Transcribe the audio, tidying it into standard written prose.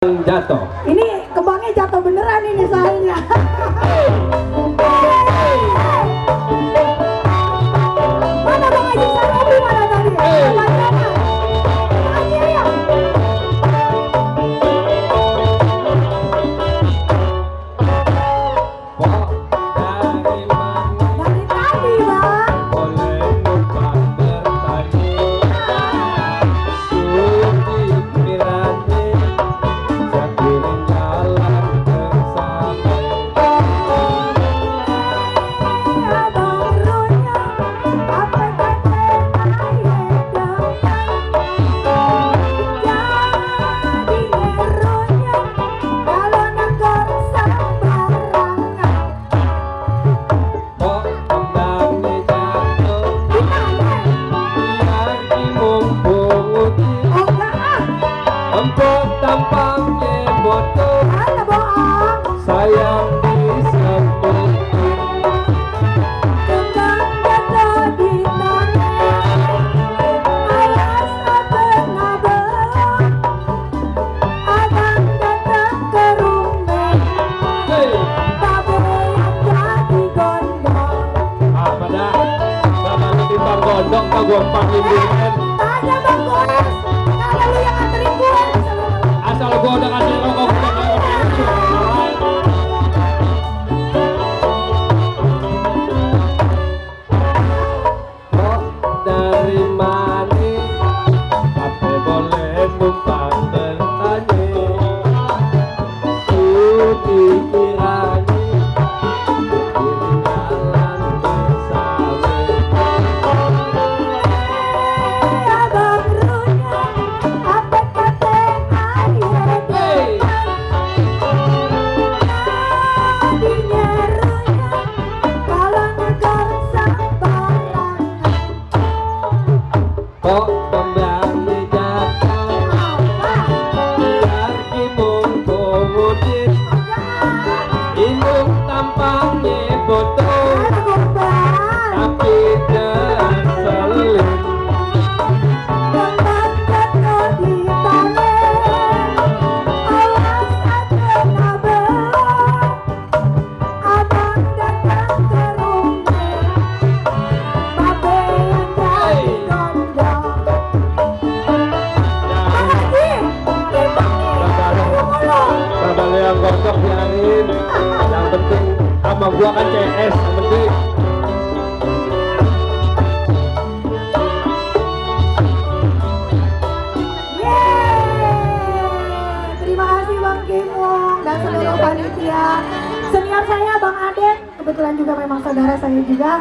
Jatuh. Ini kembangnya jatuh beneran ini soalnya. Mana Bang Haji Sarobi mana tadi? Mana? Haji ayo. Kok dari mana? Dari tadi Bang. Boleh numpang bertani. Suci mirani. Sakirin jalan bersama. Abang runya apa kata ayah dong. Jadi ngerunya kalau negor sembarangan. Kok kembangnya jatuh. Gimana? Biar dimumpung uji. Oh enggak ah. Empuk tampangnya bodoh. Mana bohong. Sayang disebutin. Kembang jatuh di tanah. Alas abang abang. Abang datang ke rumah. Hei, Babe yang jadi gondong. apa dah? Sama ketimbang gondok kau gua panggil duluan. Tanya Bang Goes. Kalau lu yang anterin gue. Asal gua udah kasih rokok gua nggak kok dari mana? Apa boleh numpang bertani? Suci kirani, pikirin jalan bersama. Abang runya apa kata ayah Hey, Tadinya runya kalau negor sembarangan. kok kembangnya jatuh? Apa? Biar dimumpung uji. Induk tampangnya bodoh, Ada gombal. tapi keselin. Kembang jatuh di tanah. Awas abang abang. Abang datang ke rumah. Babe yang jadi gondong. Bang Haji, timbang nih. Ayo mulu. Kalau yang gondok biarin. Yang penting sama gua kan CS, yang penting. Yeay. Terima kasih Bang Kimung dan seluruh panitia. Senior saya Bang Aden, kebetulan juga memang saudara saya juga.